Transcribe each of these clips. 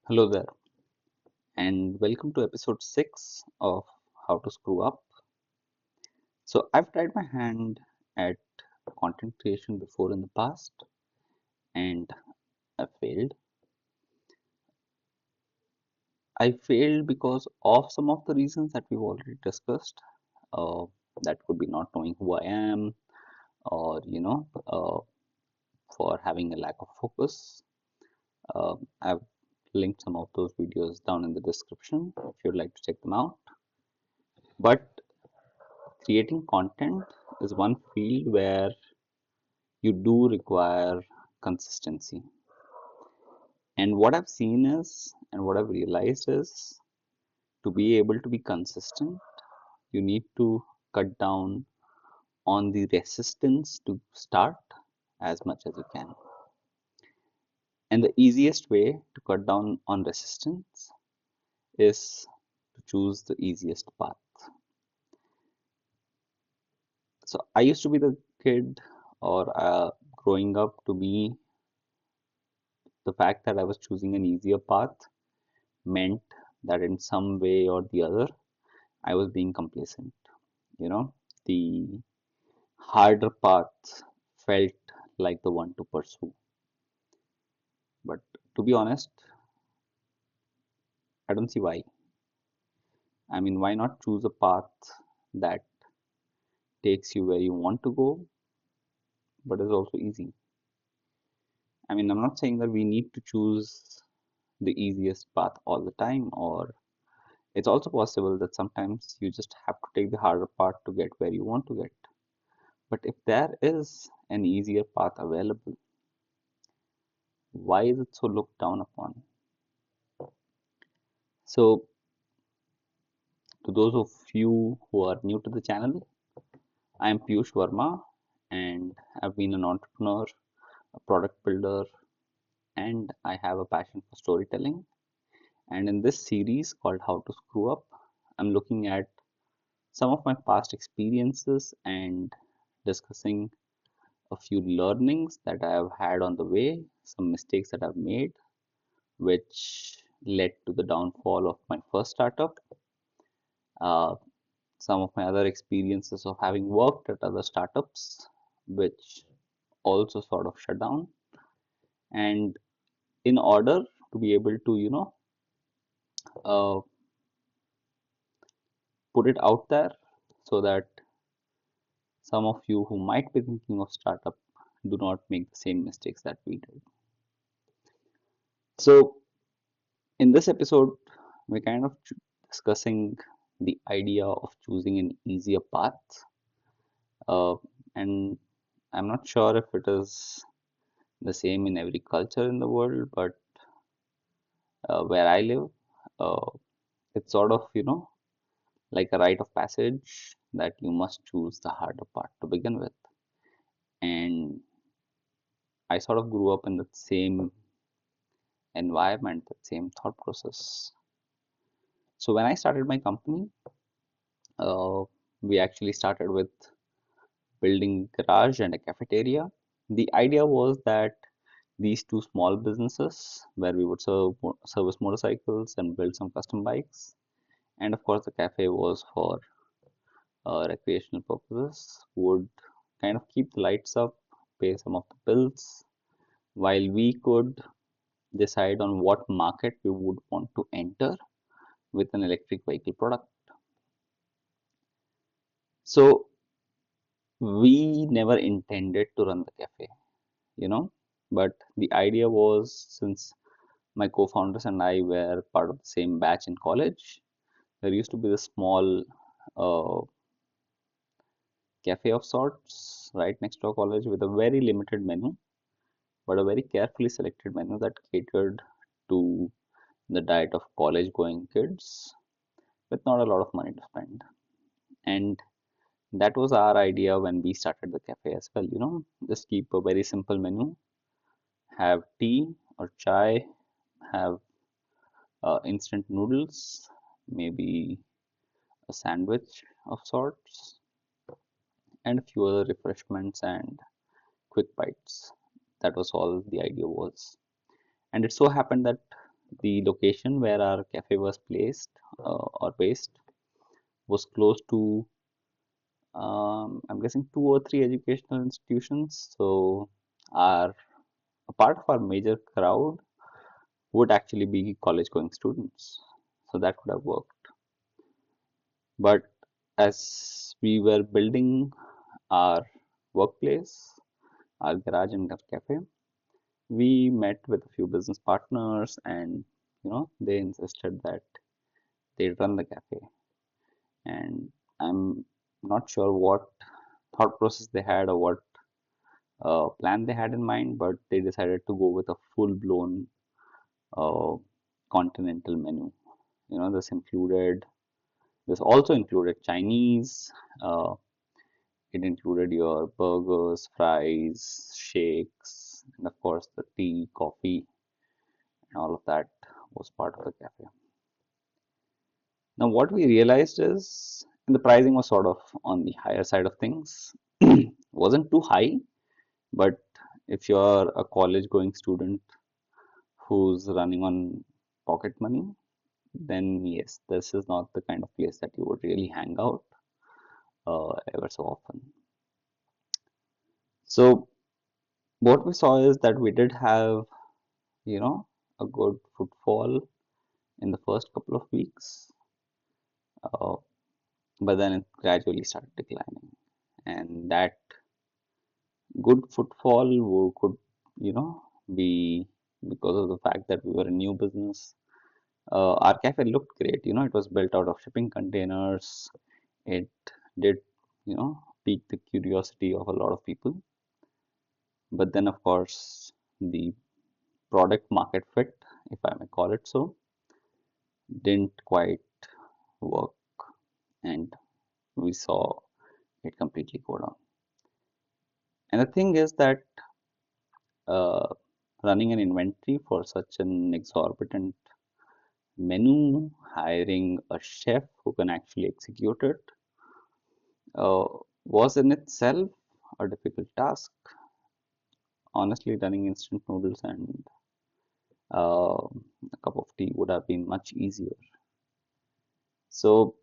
Hello there, and welcome to episode 6 of How to Screw Up. So, I've tried my hand at content creation before in the past, and I failed. I failed because of some of the reasons that we've already discussed. Uh, that could be not knowing who I am, or for having a lack of focus. I've linked some of those videos down in the description if you'd like to check them out. But creating content is one field where you do require consistency. And what I've seen is, and what I've realized is, to be able to be consistent, you need to cut down on the resistance to start as much as you can. And the easiest way to cut down on resistance is to choose the easiest path. So I used to be the kid or growing up to be the fact that I was choosing an easier path meant that in some way or the other, I was being complacent. You know, the harder path felt like the one to pursue. But to be honest, I don't see why. I mean, why not choose a path that takes you where you want to go, but is also easy? I mean, I'm not saying that we need to choose the easiest path all the time, or it's also possible that sometimes you just have to take the harder path to get where you want to get. But if there is an easier path available, why is it so looked down upon? So, to those of you who are new to the channel, I am Piyush Verma and I've been an entrepreneur, a product builder, and I have a passion for storytelling. And in this series called How to Screw Up, I'm looking at some of my past experiences and discussing a few learnings that I have had on the way, some mistakes that I've made, which led to the downfall of my first startup. Uh, some of my other experiences of having worked at other startups, which also sort of shut down. And in order to be able to, uh, put it out there so that some of you who might be thinking of startup do not make the same mistakes that we did. So in this episode, we're kind of discussing the idea of choosing an easier path. And I'm not sure if it is the same in every culture in the world, but where I live, uh, it's sort of, like a rite of passage that you must choose the harder part to begin with. And I sort of grew up in the same environment, the same thought process. So when I started my company, uh, we actually started with building garage and a cafeteria. The idea was that these two small businesses where we would service motorcycles and build some custom bikes, and of course the cafe was for recreational purposes, would kind of keep the lights up, pay some of the bills, while we could decide on what market we would want to enter with an electric vehicle product. So we never intended to run the cafe, you know, but the idea was, since my co-founders and I were part of the same batch in college, there used to be this small uh, cafe of sorts right next to our college with a very limited menu, but a very carefully selected menu that catered to the diet of college going kids with not a lot of money to spend. And that was our idea when we started the cafe as well, just keep a very simple menu, have tea or chai, have instant noodles, maybe a sandwich of sorts, and a few other refreshments and quick bites. That was all the idea was. And it so happened that the location where our cafe was placed or based was close to, I'm guessing, two or three educational institutions. So our a part of our major crowd would actually be college-going students. So that could have worked. But as we were building our workplace, our garage and cafe, we met with a few business partners, and they insisted that they'd run the cafe. And I'm not sure what thought process they had or what plan they had in mind, but they decided to go with a full-blown uh, continental menu. This also included Chinese. Uh, it included your burgers, fries, shakes, and of course the tea, coffee, and all of that was part of the cafe. Now, what we realized is, and the pricing was sort of on the higher side of things. Wasn't too high, but if you're a college-going student who's running on pocket money, then yes, this is not the kind of place that you would really hang out ever so often. So what we saw is that we did have, you know, a good footfall in the first couple of weeks, uh, but then it gradually started declining. And that good footfall could, be because of the fact that we were a new business. Our cafe looked great, it was built out of shipping containers. It did, pique the curiosity of a lot of people. But then, of course, the product market fit, if I may call it so, didn't quite work, and we saw it completely go down. And the thing is that uh, running an inventory for such an exorbitant menu, hiring a chef who can actually execute it, uh, was in itself a difficult task. Honestly, running instant noodles and a cup of tea would have been much easier. So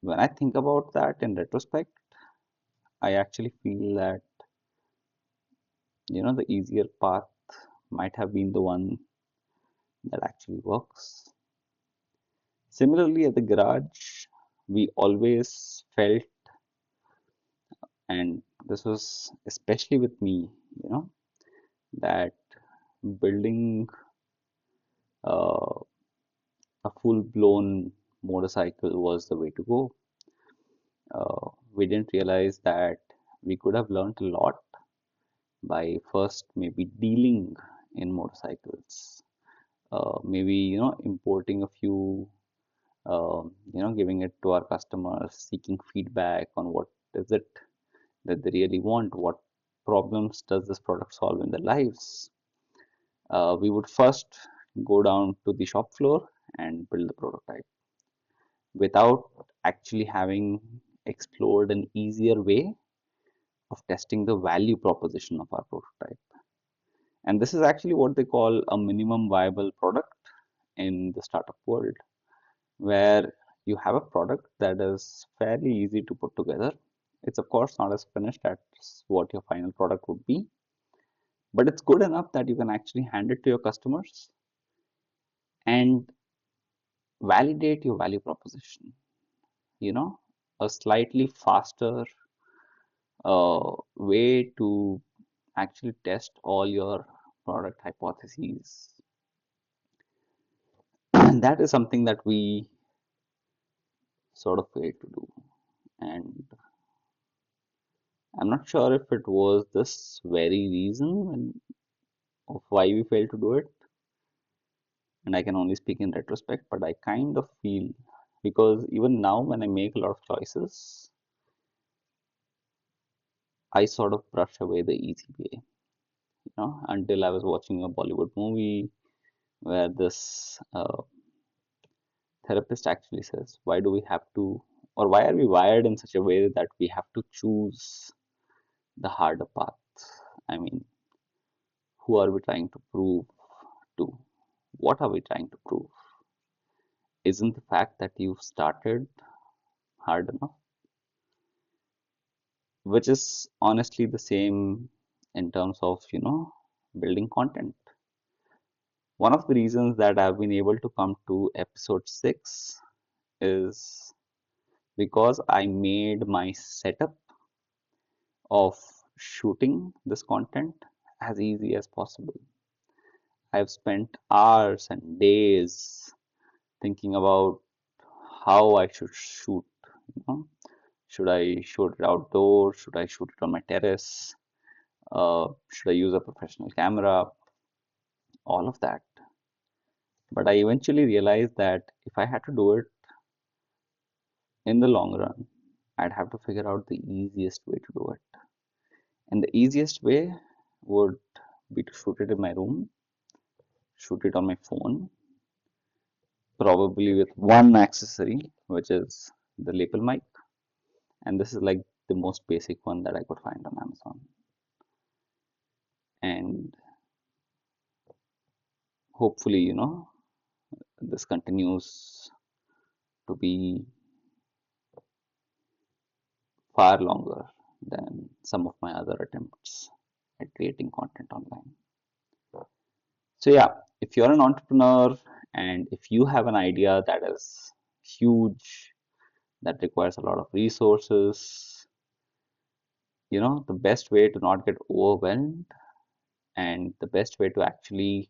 when I think about that in retrospect, I actually feel that the easier path might have been the one that actually works. Similarly, at the garage, we always felt, and this was especially with me, you know, that building uh, a full-blown motorcycle was the way to go. We didn't realize that we could have learned a lot by first maybe dealing in motorcycles, maybe importing a few, giving it to our customers, seeking feedback on what is it that they really want, what problems does this product solve in their lives. We would first go down to the shop floor and build the prototype without actually having explored an easier way of testing the value proposition of our prototype. And this is actually what they call a minimum viable product in the startup world, where you have a product that is fairly easy to put together. It's of course not as finished as what your final product would be, but it's good enough that you can actually hand it to your customers and validate your value proposition. You know, a slightly faster way to actually test all your product hypotheses. That is something that we sort of failed to do. And I'm not sure if it was this very reason of why we failed to do it. And I can only speak in retrospect, but I kind of feel, because even now when I make a lot of choices, I sort of brush away the easy way, until I was watching a Bollywood movie where this therapist actually says, why do we have to, or why are we wired in such a way that we have to choose the harder path? I mean, who are we trying to prove to? What are we trying to prove? Isn't the fact that you've started hard enough? Which is honestly the same in terms of, building content. One of the reasons that I've been able to come to episode 6 is because I made my setup of shooting this content as easy as possible. I've spent hours and days thinking about how I should shoot. You know, should I shoot it outdoors? Should I shoot it on my terrace? Should I use a professional camera? All of that. But I eventually realized that if I had to do it in the long run, I'd have to figure out the easiest way to do it. And the easiest way would be to shoot it in my room, shoot it on my phone, probably with one accessory, which is the lapel mic. And this is like the most basic one that I could find on Amazon. And hopefully, this continues to be far longer than some of my other attempts at creating content online. So, yeah, if you're an entrepreneur and if you have an idea that is huge, that requires a lot of resources, the best way to not get overwhelmed and the best way to actually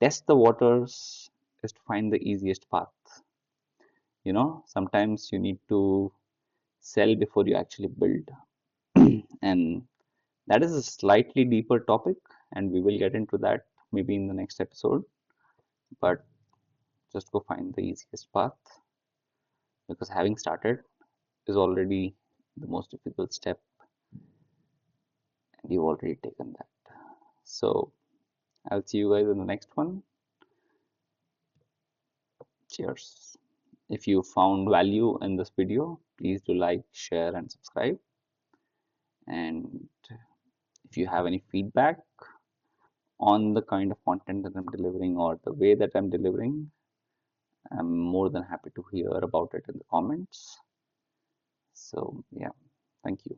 test the waters is to find the easiest path. Sometimes you need to sell before you actually build. And that is a slightly deeper topic, and we will get into that maybe in the next episode. But just go find the easiest path because having started is already the most difficult step, and you've already taken that. So, I'll see you guys in the next one. Cheers. If you found value in this video, please do like, share, and subscribe. And if you have any feedback on the kind of content that I'm delivering or the way that I'm delivering, I'm more than happy to hear about it in the comments. So, yeah, thank you.